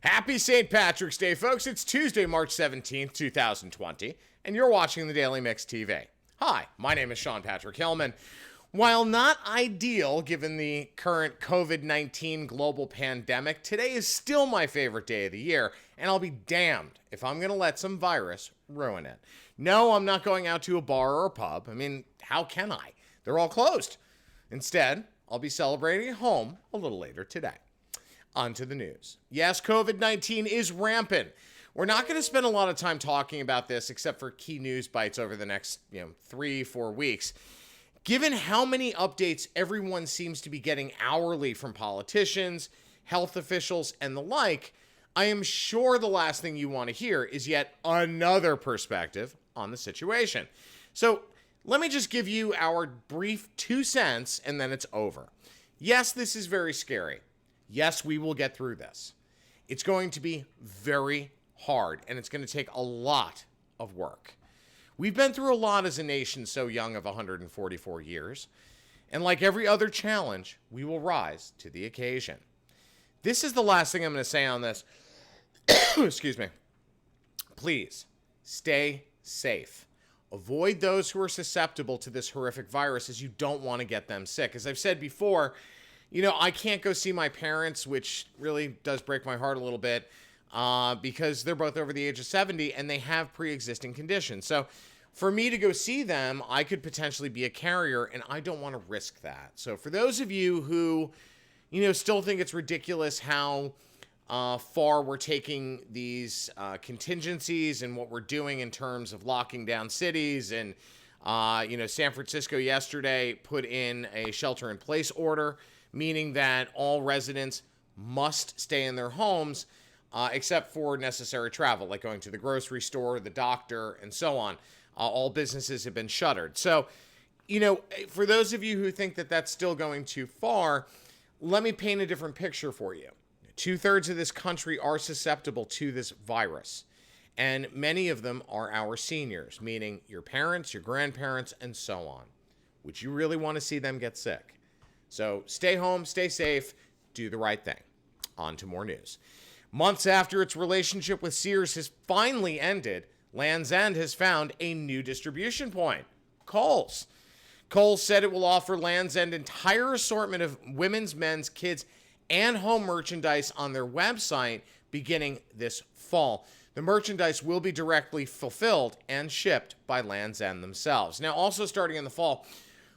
Happy St. Patrick's Day, folks. It's Tuesday, March 17th, 2020, and you're watching the Daily Mix TV. Hi, my name is Sean Patrick Hillman. While not ideal given the current COVID-19 global pandemic, today is still my favorite day of the year, and I'll be damned if I'm going to let some virus ruin it. No, I'm not going out to a bar or a pub. I mean, how can I? They're all closed. Instead, I'll be celebrating at home a little later today. On to the news. Yes, COVID-19 is rampant. We're not going to spend a lot of time talking about this except for key news bites over the next 3-4 weeks. Given how many updates everyone seems to be getting hourly from politicians, health officials, and the like, I am sure the last thing you want to hear is yet another perspective on the situation. So let me just give you our brief 2 cents and then it's over. Yes, this is very scary. Yes, we will get through this. It's going to be very hard, and it's going to take a lot of work. We've been through a lot as a nation so young of 144 years, and like every other challenge, we will rise to the occasion. This is the last thing I'm going to say on this. Excuse me. Please, stay safe. Avoid those who are susceptible to this horrific virus as you don't want to get them sick. As I've said before, I can't go see my parents, which really does break my heart a little bit, because they're both over the age of 70 and they have pre-existing conditions. So for me to go see them, I could potentially be a carrier, and I don't want to risk that. So for those of you who, still think it's ridiculous how far we're taking these contingencies and what we're doing in terms of locking down cities, and San Francisco yesterday put in a shelter-in-place order, meaning that all residents must stay in their homes except for necessary travel, like going to the grocery store, the doctor, and so on. All businesses have been shuttered. So, for those of you who think that that's still going too far, let me paint a different picture for you. 2/3 of this country are susceptible to this virus, and many of them are our seniors, meaning your parents, your grandparents, and so on. Would you really want to see them get sick? So stay home, stay safe, do the right thing. On to more news. Months after its relationship with Sears has finally ended, Land's End has found a new distribution point, Kohl's. Kohl said it will offer Land's End entire assortment of women's, men's, kids, and home merchandise on their website beginning this fall. The merchandise will be directly fulfilled and shipped by Land's End themselves. Now, also starting in the fall,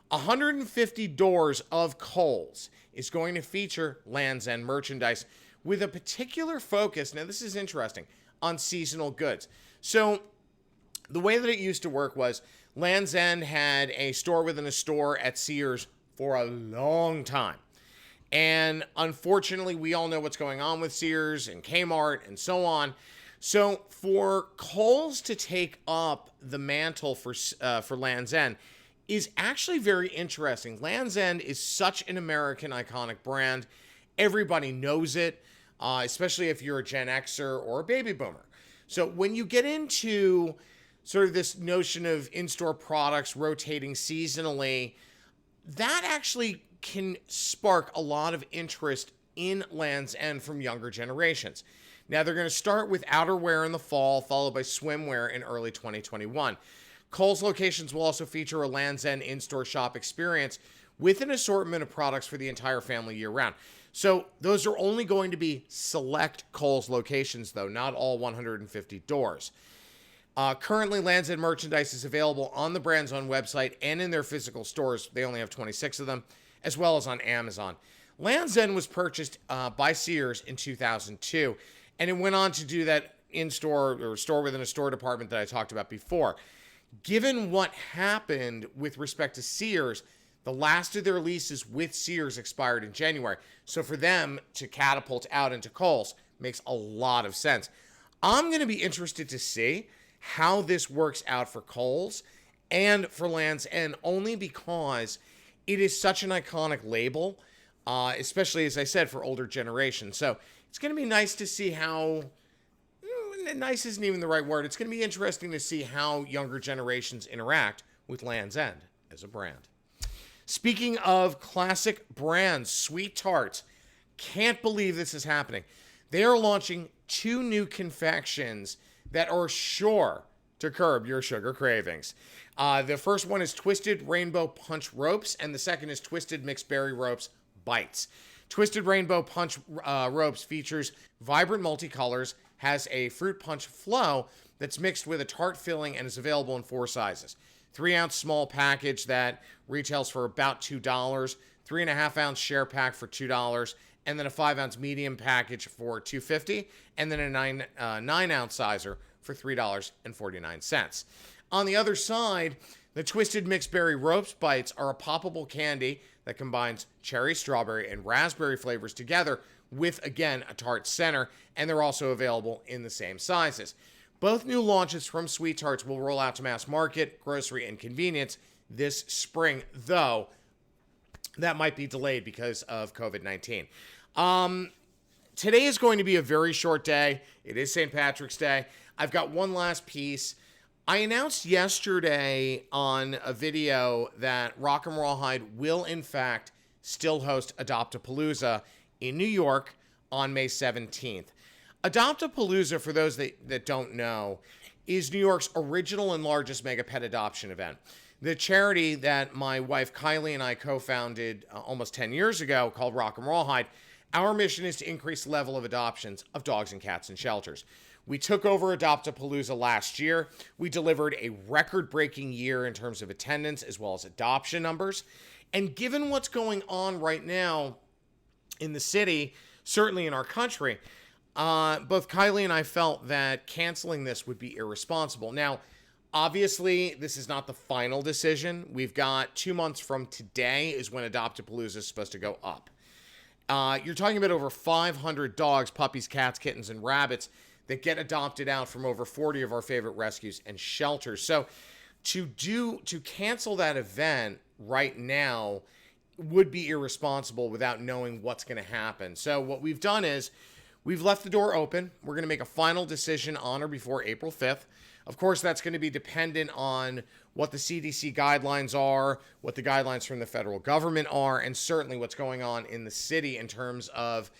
150 doors of Kohl's is going to feature Land's End merchandise with a particular focus, now this is interesting, on seasonal goods. So the way that it used to work was Land's End had a store within a store at Sears for a long time. And unfortunately, we all know what's going on with Sears and Kmart and so on. So for Kohl's to take up the mantle for Land's End is actually very interesting. Land's End is such an American iconic brand. Everybody knows it, especially if you're a Gen Xer or a baby boomer. So when you get into sort of this notion of in-store products rotating seasonally, that actually can spark a lot of interest in Land's End from younger generations. Now, they're going to start with outerwear in the fall, followed by swimwear in early 2021. Kohl's locations will also feature a Land's End in-store shop experience with an assortment of products for the entire family year-round. So those are only going to be select Kohl's locations, though, not all 150 doors. Currently, Land's End merchandise is available on the brand's own website and in their physical stores. They only have 26 of them, as well as on Amazon. Land's End was purchased by Sears in 2002, and it went on to do that in-store or store-within-a-store department that I talked about before. Given what happened with respect to Sears, the last of their leases with Sears expired in January. So for them to catapult out into Kohl's makes a lot of sense. I'm going to be interested to see how this works out for Kohl's and for Land's End, only because it is such an iconic label, especially, as I said, for older generations. So it's going to be nice to see how, nice isn't even the right word. It's going to be interesting to see how younger generations interact with Land's End as a brand. Speaking of classic brands, Sweet Tarts. Can't believe this is happening. They are launching 2 new confections that are sure to curb your sugar cravings. The first one is Twisted Rainbow Punch Ropes, and the second is Twisted Mixed Berry Ropes Bites. Twisted Rainbow Punch Ropes features vibrant multicolors, has a fruit punch flow that's mixed with a tart filling, and is available in 4 sizes. 3-ounce small package that retails for about $2, 3.5-ounce share pack for $2, and then a 5-ounce medium package for $2.50, and then a 9-ounce sizer for $3.49. On the other side, the Twisted Mixed Berry Ropes Bites are a poppable candy that combines cherry, strawberry, and raspberry flavors together with, again, a tart center, and they're also available in the same sizes. Both new launches from Sweet Tarts will roll out to mass market, grocery, and convenience this spring, though that might be delayed because of COVID-19. Today is going to be a very short day. It is St. Patrick's Day. I've got one last piece. I announced yesterday on a video that Rock and Rawhide will, in fact, still host Adopt-A-Palooza in New York on May 17th. Adopt-A-Palooza, for those that don't know, is New York's original and largest mega pet adoption event. The charity that my wife Kylie and I co-founded almost 10 years ago, called Rock and Rawhide, our mission is to increase the level of adoptions of dogs and cats in shelters. We took over Adopt-A-Palooza last year. We delivered a record-breaking year in terms of attendance as well as adoption numbers. And given what's going on right now in the city, certainly in our country, both Kylie and I felt that canceling this would be irresponsible. Now, obviously, this is not the final decision. We've got 2 months from today is when Adopt-A-Palooza is supposed to go up. You're talking about over 500 dogs, puppies, cats, kittens, and rabbits that get adopted out from over 40 of our favorite rescues and shelters. So to cancel that event right now would be irresponsible without knowing what's going to happen. So what we've done is we've left the door open. We're going to make a final decision on or before April 5th. Of course, that's going to be dependent on what the CDC guidelines are, what the guidelines from the federal government are, and certainly what's going on in the city in terms of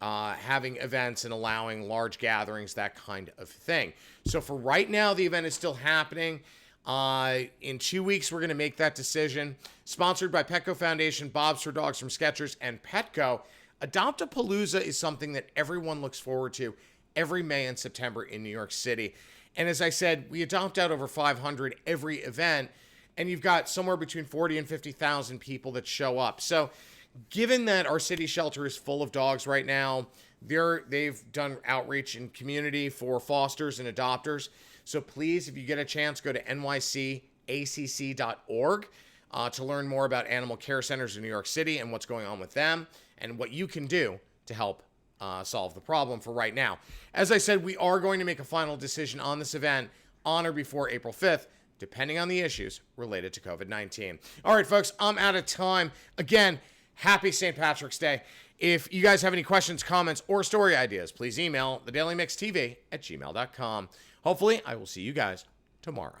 having events and allowing large gatherings, that kind of thing. So for right now, the event is still happening. In 2 weeks, we're going to make that decision. Sponsored by Petco Foundation, Bob's for Dogs from Skechers, and Petco, Adopt-A-Palooza is something that everyone looks forward to every May and September in New York City. And as I said, we adopt out over 500 every event, and you've got somewhere between 40 and 50,000 people that show up. So given that our city shelter is full of dogs right now, they've done outreach in community for fosters and adopters. So please, if you get a chance, go to nycacc.org to learn more about animal care centers in New York City and what's going on with them and what you can do to help solve the problem for right now. As I said, we are going to make a final decision on this event on or before April 5th, depending on the issues related to COVID-19. All right, folks, I'm out of time. Again, happy St. Patrick's Day. If you guys have any questions, comments, or story ideas, please email thedailymixtv@gmail.com. Hopefully, I will see you guys tomorrow.